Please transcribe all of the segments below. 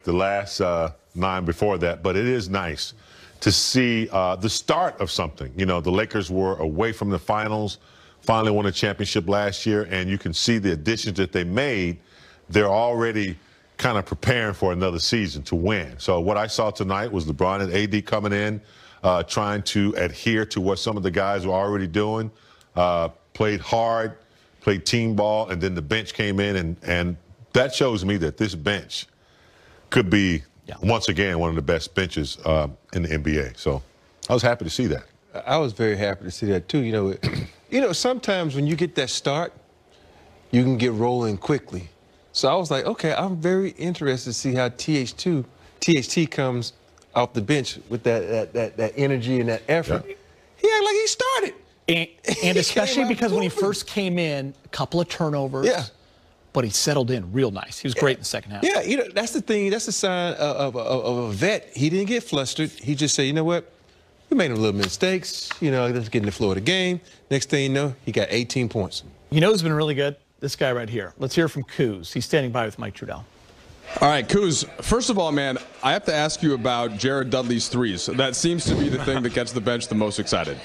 the last 9 before that, but it is nice to see the start of something. You know, the Lakers were away from the finals, finally won a championship last year, and you can see the additions that they made. They're already kind of preparing for another season to win. So what I saw tonight was LeBron and AD coming in, trying to adhere to what some of the guys were already doing, played hard, played team ball, and then the bench came in, and that shows me that this bench could be, once again, one of the best benches in the NBA. So I was happy to see that. I was very happy to see that, too. You know, sometimes when you get that start, you can get rolling quickly. So I was like, okay, I'm very interested to see how THT comes off the bench with that energy and that effort. Yeah. He acted like he started. And especially because when he first came in, a couple of turnovers. Yeah. But he settled in real nice. He was great in the second half. Yeah, you know, that's the thing. That's the sign of a vet. He didn't get flustered. He just said, you know what? We made a little mistakes. You know, let's get in the flow of the game. Next thing you know, he got 18 points. You know who's been really good? This guy right here. Let's hear from Kuz. He's standing by with Mike Trudell. All right, Kuz, first of all, man, I have to ask you about Jared Dudley's threes. That seems to be the thing that gets the bench the most excited.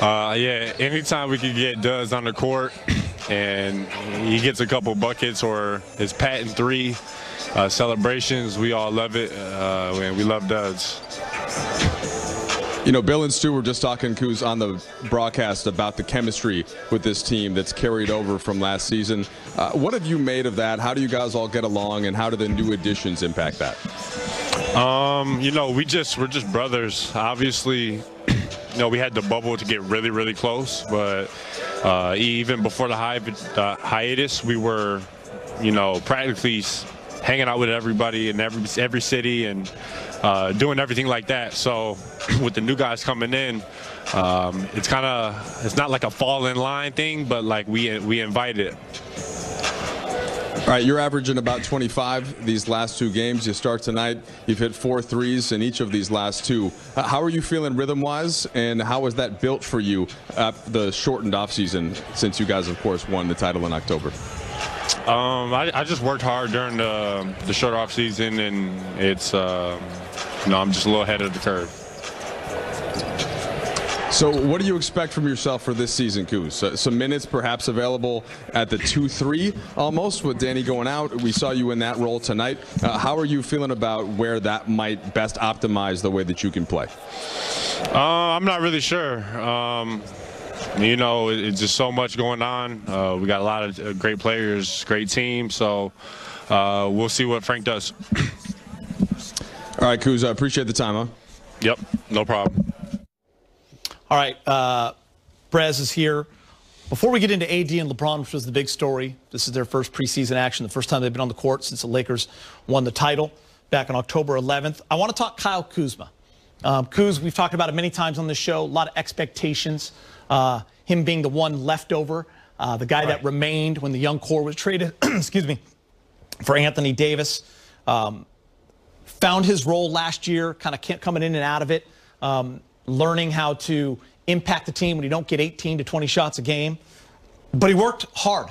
Yeah, anytime we can get Duz on the court and he gets a couple buckets or his patent 3 celebrations, we all love it, and we love Duz. You know, Bill and Stu were just talking, Kuz, on the broadcast about the chemistry with this team that's carried over from last season. What have you made of that? How do you guys all get along, and how do the new additions impact that? You know, we're just brothers. Obviously, you know, we had the bubble to get really, really close, but even before the hiatus, we were, you know, practically hanging out with everybody in every city and doing everything like that. So with the new guys coming in, it's not like a fall in line thing, but like we invite it. All right, you're averaging about 25 these last 2 games. You start tonight, you've hit 4 threes in each of these last 2. How are you feeling rhythm-wise, and how was that built for you the shortened offseason since you guys, of course, won the title in October? I just worked hard during the short off season, and it's you know, I'm just a little ahead of the curve. So what do you expect from yourself for this season, Kuz? Some minutes perhaps available at the 2-3 almost with Danny going out. We saw you in that role tonight. How are you feeling about where that might best optimize the way that you can play? I'm not really sure. You know, it's just so much going on. We got a lot of great players, great team. So we'll see what Frank does. All right, Kuz, I appreciate the time, huh? Yep, no problem. All right, Brez is here. Before we get into AD and LeBron, which was the big story, this is their first preseason action, the first time they've been on the court since the Lakers won the title back on October 11th. I want to talk Kyle Kuzma. Kuz, we've talked about it many times on this show, a lot of expectations, him being the one leftover, the guy that remained when the young core was traded, excuse me, for Anthony Davis. Found his role last year, kind of coming in and out of it. Learning how to impact the team when you don't get 18 to 20 shots a game. But he worked hard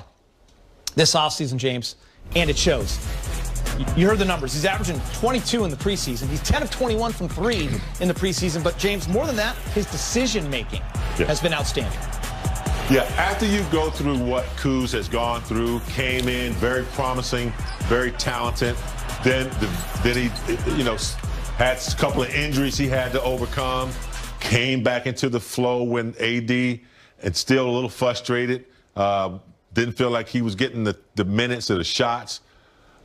this offseason, James, and it shows. You heard the numbers. He's averaging 22 in the preseason. He's 10 of 21 from 3 in the preseason. But, James, more than that, his decision-making has been outstanding. Yeah, after you go through what Kuz has gone through, came in very promising, very talented, then he, you know, had a couple of injuries he had to overcome, came back into the flow when AD, and still a little frustrated. Didn't feel like he was getting the minutes or the shots.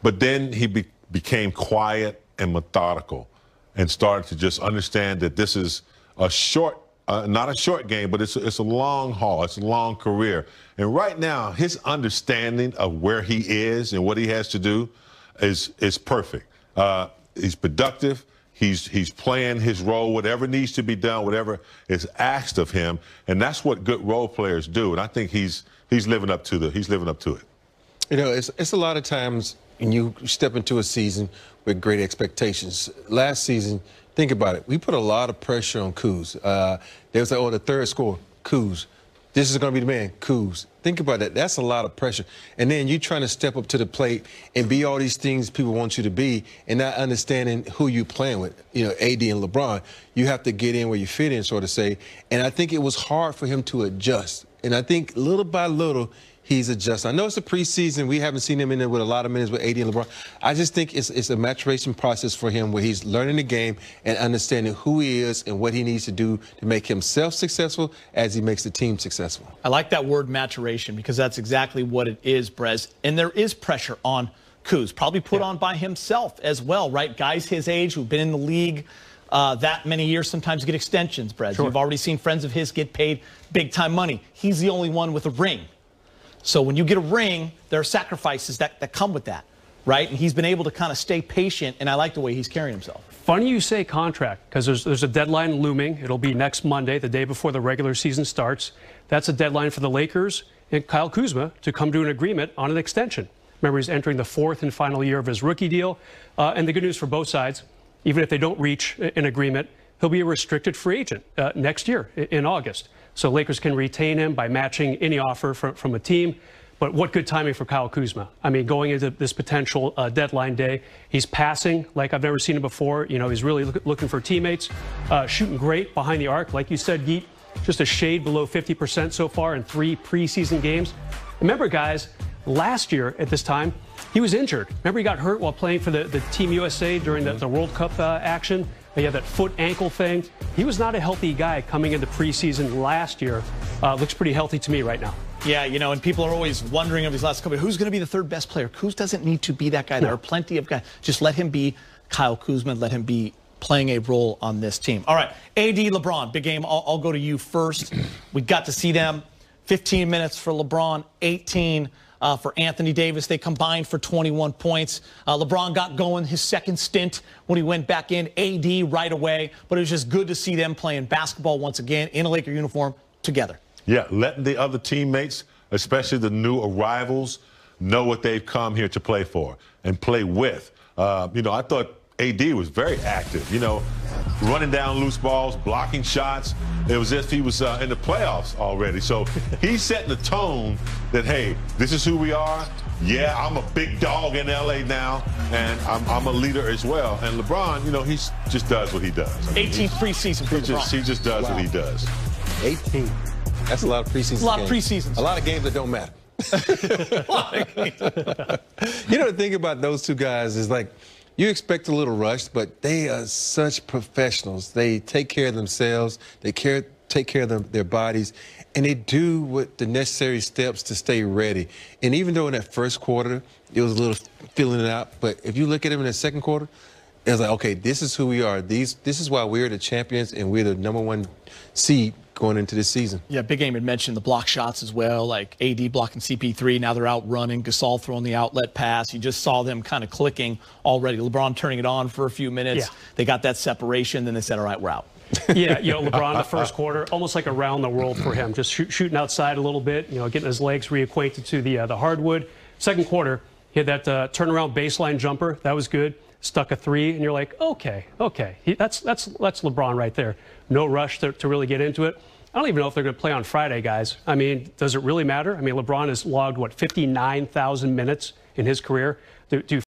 But then he became quiet and methodical and started to just understand that this is a short, not a short game, but it's a long haul. It's a long career. And right now, his understanding of where he is and what he has to do is perfect. He's productive. He's playing his role, whatever needs to be done, whatever is asked of him, and that's what good role players do. And I think he's living up to it. You know, it's a lot of times when you step into a season with great expectations. Last season, think about it. We put a lot of pressure on Kuz. They was like, oh, the third score, Kuz. This is going to be the man, Kuz. Think about that. That's a lot of pressure. And then you trying to step up to the plate and be all these things people want you to be and not understanding who you playing with, AD and LeBron. You have to get in where you fit in, sort of say. And I think it was hard for him to adjust. And I think little by little, he's adjusting. I know it's a preseason. We haven't seen him in there with a lot of minutes with AD and LeBron. I just think it's a maturation process for him where he's learning the game and understanding who he is and what he needs to do to make himself successful as he makes the team successful. I like that word maturation because that's exactly what it is, Brez. And there is pressure on Kuz, probably put on by himself as well, right? Guys his age who've been in the league that many years sometimes get extensions, Brez. Sure. You've already seen friends of his get paid big-time money. He's the only one with a ring. So when you get a ring, there are sacrifices that come with that, right? And he's been able to kind of stay patient, and I like the way he's carrying himself. Funny you say contract, because there's a deadline looming. It'll be next Monday, the day before the regular season starts. That's a deadline for the Lakers and Kyle Kuzma to come to an agreement on an extension. Remember, he's entering the 4th and final year of his rookie deal. And the good news for both sides, even if they don't reach an agreement, he'll be a restricted free agent next year in August. So Lakers can retain him by matching any offer from a team. But what good timing for Kyle Kuzma. I mean, going into this potential deadline day, he's passing like I've never seen him before. He's really looking for teammates, shooting great behind the arc. Like you said, Geet, just a shade below 50% so far in 3 preseason games. Remember, guys, last year at this time, he was injured. Remember, he got hurt while playing for the Team USA during the World Cup action. He had that foot ankle thing. He was not a healthy guy coming into preseason last year. Looks pretty healthy to me right now. Yeah, and people are always wondering of these last couple, who's going to be the 3rd best player? Kuz doesn't need to be that guy. There are plenty of guys. Just let him be Kyle Kuzma. Let him be playing a role on this team. All right, AD, LeBron, big game. I'll go to you first. We got to see them. 15 minutes for LeBron, 18 for Anthony Davis. They combined for 21 points. LeBron got going his second stint when he went back in. AD right away. But it was just good to see them playing basketball once again in a Laker uniform together. Yeah, letting the other teammates, especially the new arrivals, know what they've come here to play for and play with. I thought AD was very active, running down loose balls, blocking shots. It was as if he was in the playoffs already. So he's setting the tone that, hey, this is who we are. Yeah, I'm a big dog in L.A. now, and I'm a leader as well. And LeBron, he just does what he does. 18th preseason for LeBron. He just does what he does. 18. That's a lot of preseason games. A lot of preseasons. A lot of games that don't matter. The thing about those two guys is, like, you expect a little rush, but they are such professionals. They take care of themselves. They take care of their bodies, and they do what the necessary steps to stay ready. And even though in that first quarter, it was a little feeling it out, but if you look at them in the second quarter, it's like, okay, this is who we are. This is why we're the champions, and we're the #1 seed going into this season. Yeah, Big Game had mentioned the block shots as well, like AD blocking CP3. Now they're out running. Gasol throwing the outlet pass. You just saw them kind of clicking already. LeBron turning it on for a few minutes. Yeah. They got that separation. Then they said, all right, we're out. Yeah, LeBron the first quarter, almost like around the world for him. Just shooting outside a little bit, getting his legs reacquainted to the hardwood. Second quarter, he had that turnaround baseline jumper. That was good. Stuck a 3, and you're like, okay. That's LeBron right there. No rush to really get into it. I don't even know if they're going to play on Friday, guys. I mean, does it really matter? I mean, LeBron has logged, 59,000 minutes in his career. Do